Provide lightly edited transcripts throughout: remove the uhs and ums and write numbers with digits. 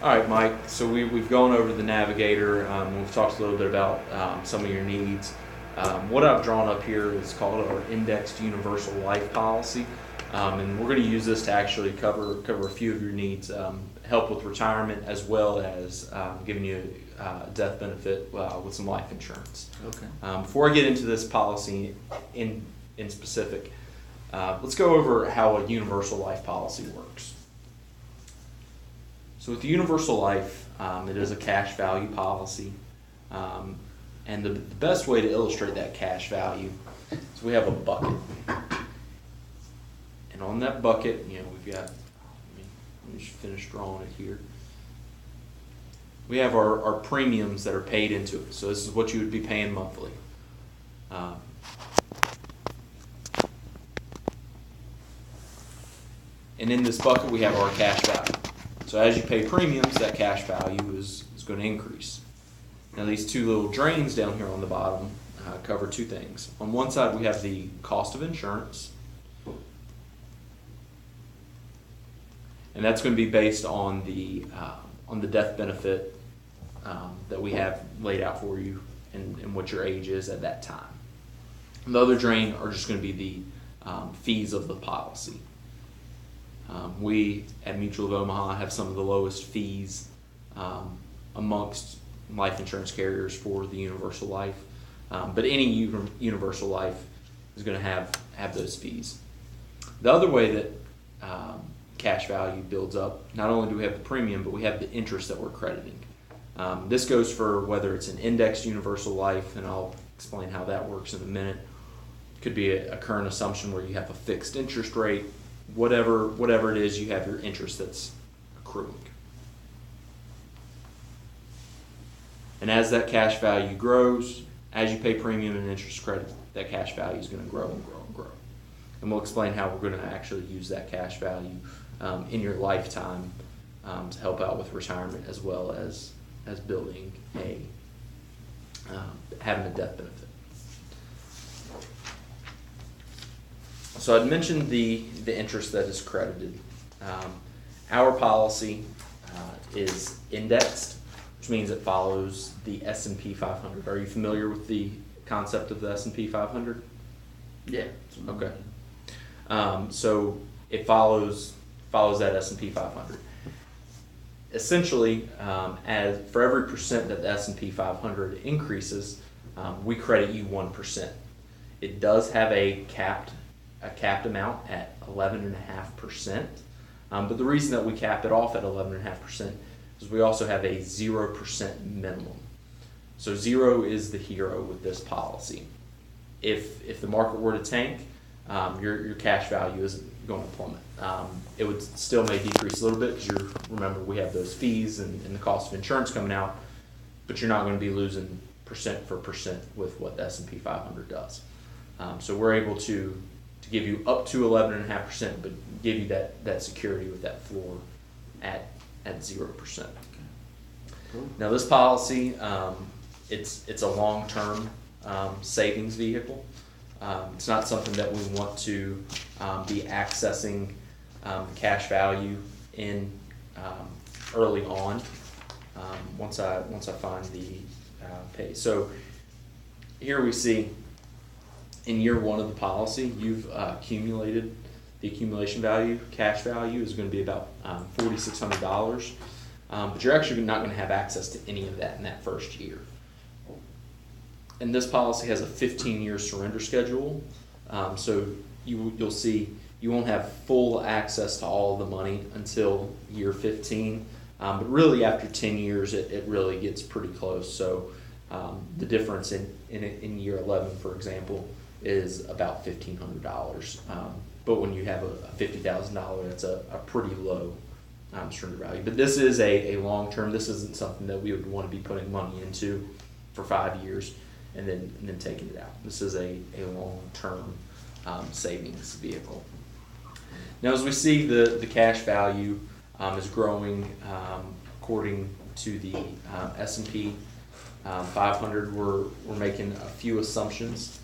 All right, Mike. So we've gone over the Navigator. We've talked a little bit about some of your needs. What I've drawn up here is called our Indexed Universal Life Policy, and we're going to use this to actually cover a few of your needs, help with retirement, as well as giving you a death benefit with some life insurance. Okay. Before I get into this policy in specific, let's go over how a universal life policy works. So with the universal life, it is a cash value policy, and the best way to illustrate that cash value is we have a bucket, and on that bucket, we've got. Let me just finish drawing it here. We have our premiums that are paid into it. So this is what you would be paying monthly. And in this bucket, we have our cash value. So as you pay premiums, that cash value is going to increase. Now these two little drains down here on the bottom cover two things. On one side, we have the cost of insurance, and that's going to be based on the death benefit that we have laid out for you and what your age is at that time. And the other drain are just going to be the fees of the policy. We at Mutual of Omaha have some of the lowest fees amongst life insurance carriers for the universal life, but any universal life is going to have those fees. The other way that cash value builds up, not only do we have the premium, but we have the interest that we're crediting. This goes for whether it's an indexed universal life, and I'll explain how that works in a minute. It could be a current assumption where you have a fixed interest rate. Whatever it is, you have your interest that's accruing. And as that cash value grows, as you pay premium and interest credit, that cash value is going to grow and grow and grow. And we'll explain how we're going to actually use that cash value in your lifetime to help out with retirement, as well as building having a death benefit. So I'd mentioned the interest that is credited. Our policy is indexed, which means it follows the S&P 500. Are you familiar with the concept of the S&P 500? Yeah. Okay. So it follows that S&P 500. Essentially, as for every percent that the S&P 500 increases, we credit you 1%. It does have a capped amount at 11.5%. But the reason that we cap it off at 11.5% is we also have a 0% minimum. So 0 is the hero with this policy. If the market were to tank, your cash value isn't going to plummet. It would still may decrease a little bit because remember we have those fees and the cost of insurance coming out, but you're not going to be losing percent for percent with what the S&P 500 does. So we're able to give you up to 11.5%, but give you that security with that floor at 0%. Cool. Now this policy, it's a long-term savings vehicle. It's not something that we want to be accessing cash value in early on. Once I find the pay. So here we see in year one of the policy, you've accumulated the accumulation value. Cash value is going to be about $4,600, but you're actually not going to have access to any of that in that first year. And this policy has a 15-year surrender schedule, so you'll see you won't have full access to all of the money until year 15, but really after 10 years it really gets pretty close. So the difference in year 11, for example, is about $1,500, but when you have a $50,000, that's a pretty low surrender value. But this is a long-term. This isn't something that we would want to be putting money into for 5 years and then taking it out. This is a long-term savings vehicle. Now, as we see, the cash value is growing according to the S&P 500. We're making a few assumptions.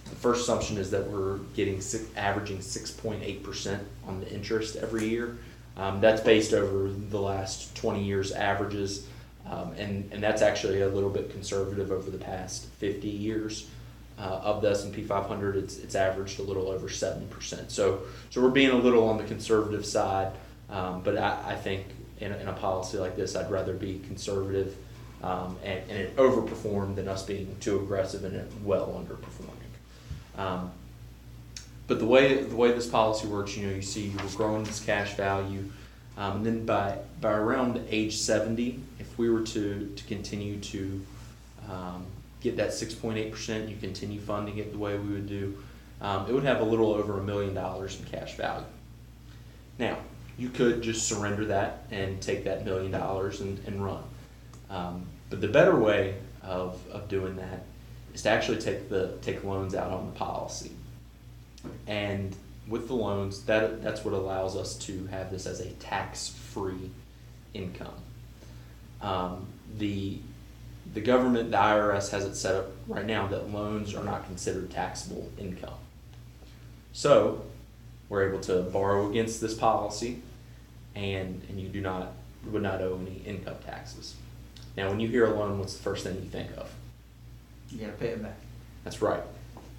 The first assumption is that we're getting averaging 6.8% on the interest every year. That's based over the last 20 years averages, and that's actually a little bit conservative over the past 50 years. Of the S&P 500, it's averaged a little over 7%. So we're being a little on the conservative side, but I think in a policy like this, I'd rather be conservative and it overperform than us being too aggressive and it well underperforming. But the way this policy works, you see we're growing this cash value, and then by around age 70, if we were to continue to get that 6.8%, you continue funding it the way we would do, it would have a little over $1 million in cash value. Now, you could just surrender that and take that $1 million and run. But the better way of doing that is to actually take loans out on the policy. And with the loans, that's what allows us to have this as a tax-free income. The government, the IRS, has it set up right now that loans are not considered taxable income. So we're able to borrow against this policy, and you would not owe any income taxes. Now, when you hear a loan, what's the first thing you think of? You gotta pay it back. That's right.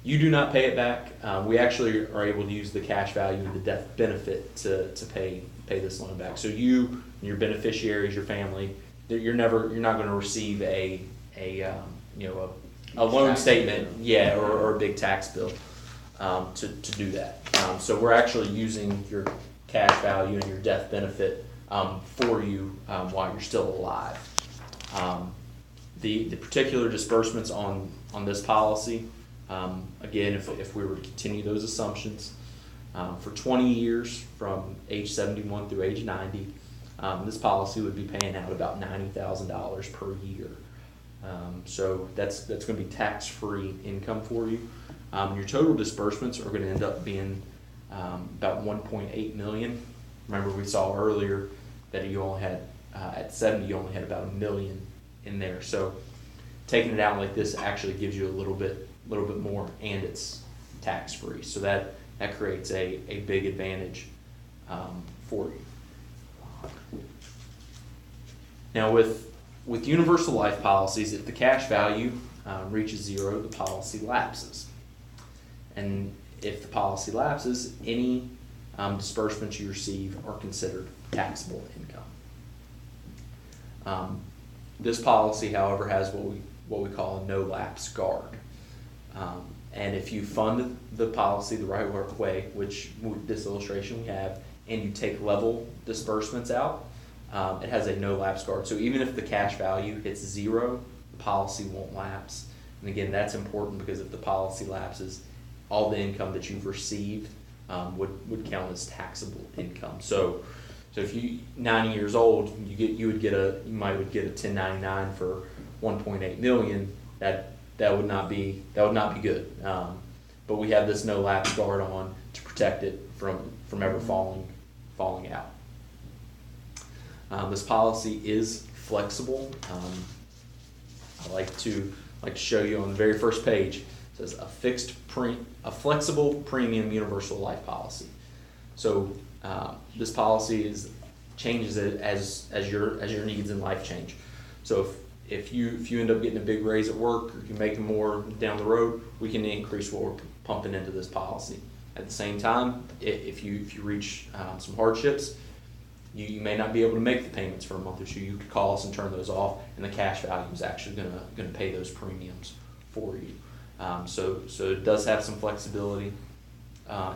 You do not pay it back. We actually are able to use the cash value and the death benefit to pay this loan back. So you, your beneficiaries, your family, you're not going to receive a loan statement, or a big tax bill to do that. So we're actually using your cash value and your death benefit for you while you're still alive. The particular disbursements on this policy, again, if we were to continue those assumptions, for 20 years from age 71 through age 90, this policy would be paying out about $90,000 per year. So that's going to be tax-free income for you. Your total disbursements are going to end up being about $1.8 million. Remember, we saw earlier that you only had at 70, you only had about $1 million in there. So taking it out like this actually gives you a little bit more, and it's tax-free. So that creates a big advantage for you. Now, with universal life policies, if the cash value reaches zero, the policy lapses. And if the policy lapses, any disbursements you receive are considered taxable income. This policy, however, has what we call a no-lapse guard. And if you fund the policy the right way, which with this illustration we have, and you take level disbursements out, it has a no-lapse guard. So even if the cash value hits zero, the policy won't lapse. And again, that's important because if the policy lapses, all the income that you've received would count as taxable income. So if you 90 years old, you might get a 1099 for 1.8 million. That would not be good. But we have this no lapse guard on to protect it from ever falling out. This policy is flexible. I like to show you on the very first page. It says a flexible premium universal life policy. So this policy changes it as your needs in life change. So if you end up getting a big raise at work, or you're making more down the road, we can increase what we're pumping into this policy. At the same time, if you reach some hardships, you may not be able to make the payments for a month or two. You could call us and turn those off, and the cash value is actually going to pay those premiums for you. So it does have some flexibility.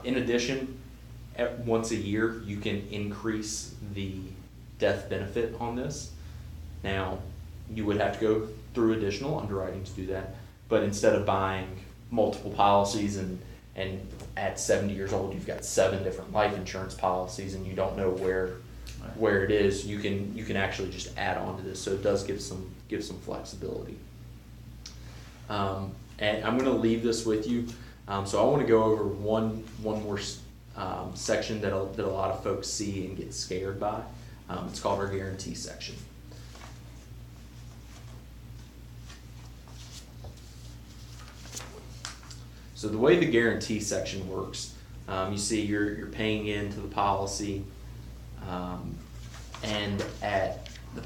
In addition, once a year you can increase the death benefit on this. Now, you would have to go through additional underwriting to do that, but instead of buying multiple policies and at 70 years old you've got 7 different life insurance policies and you don't know where it is, you can actually just add on to this. So it does give some flexibility. And I'm going to leave this with you. So I want to go over one more section that a lot of folks see and get scared by. It's called our guarantee section. So the way the guarantee section works, you see you're paying into the policy,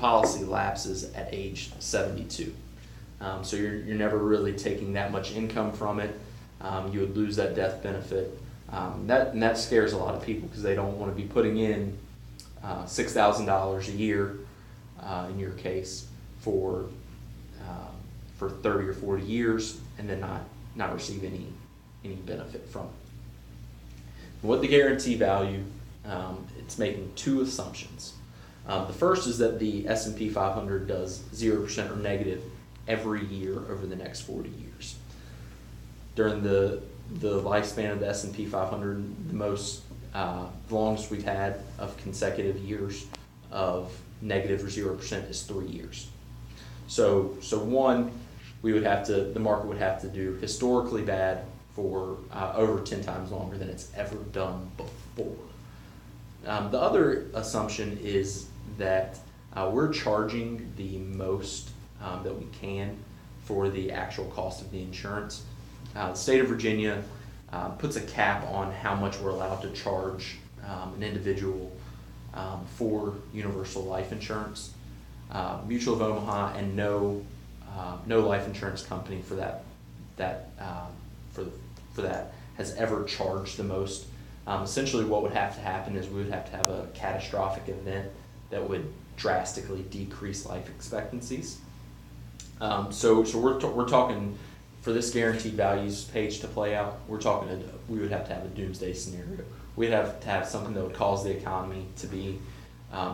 policy lapses at age 72. So you're never really taking that much income from it. You would lose that death benefit. And that scares a lot of people because they don't want to be putting in $6,000 a year, in your case, for 30 or 40 years and then not receive any benefit from it. What the guarantee value, it's making two assumptions. The first is that the S&P 500 does 0% or negative every year over the next 40 years. During the lifespan of the S&P 500, the longest we've had of consecutive years of negative or 0% is 3 years. So one, the market would have to do historically bad for over 10 times longer than it's ever done before. The other assumption is that we're charging the most that we can for the actual cost of the insurance. The state of Virginia puts a cap on how much we're allowed to charge an individual for universal life insurance. Mutual of Omaha and no life insurance company for that has ever charged the most. Essentially, what would have to happen is we would have to have a catastrophic event that would drastically decrease life expectancies. So we're talking, for this guaranteed values page to play out, we would have to have a doomsday scenario. We'd have to have something that would cause the economy to be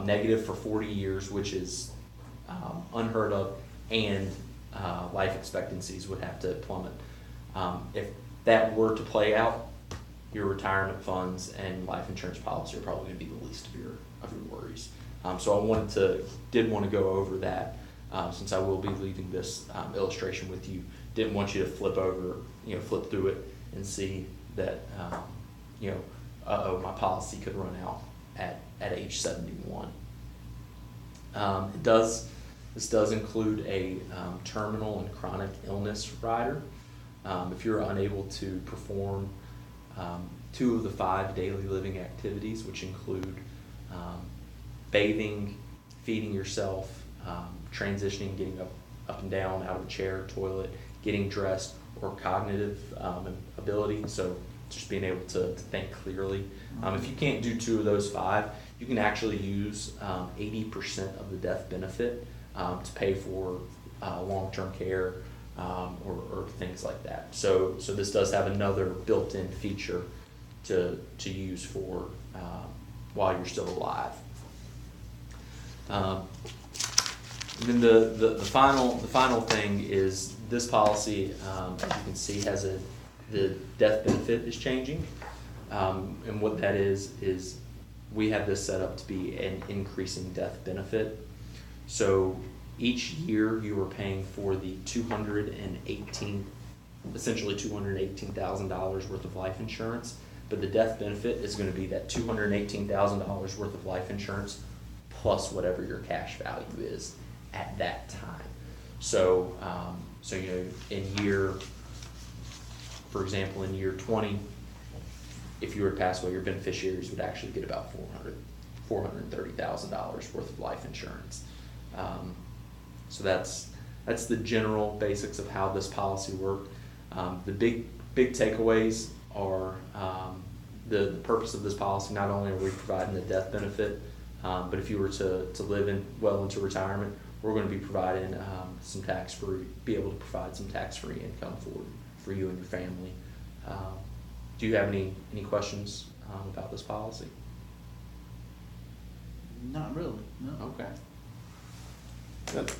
negative for 40 years, which is unheard of, and life expectancies would have to plummet. If that were to play out, your retirement funds and life insurance policy are probably going to be the least of your worries. So I did want to go over that since I will be leaving this illustration with you. Didn't want you to flip through it and see that my policy could run out at age 71. This does include a terminal and chronic illness rider. If you're unable to perform 2 of the 5 daily living activities, which include bathing, feeding yourself, transitioning, getting up and down out of a chair, toilet, getting dressed, or cognitive ability, so just being able to think clearly. If you can't do 2 of those 5, you can actually use 80% of the death benefit to pay for long-term care or things like that. So this does have another built-in feature to use for while you're still alive. And then the final thing is this policy, as you can see, has the death benefit is changing, and what that is we have this set up to be an increasing death benefit. So each year you are paying for the essentially $218,000 worth of life insurance, but the death benefit is going to be that $218,000 worth of life insurance plus whatever your cash value is at that time. So, for example, in year 20, if you were to pass away, your beneficiaries would actually get about $430,000 worth of life insurance. So that's the general basics of how this policy works. The big takeaways are the purpose of this policy. Not only are we providing the death benefit, but if you were to live into retirement, we're going to be providing be able to provide some tax-free income for you and your family. Do you have any questions about this policy? Not really, no. Okay. Good.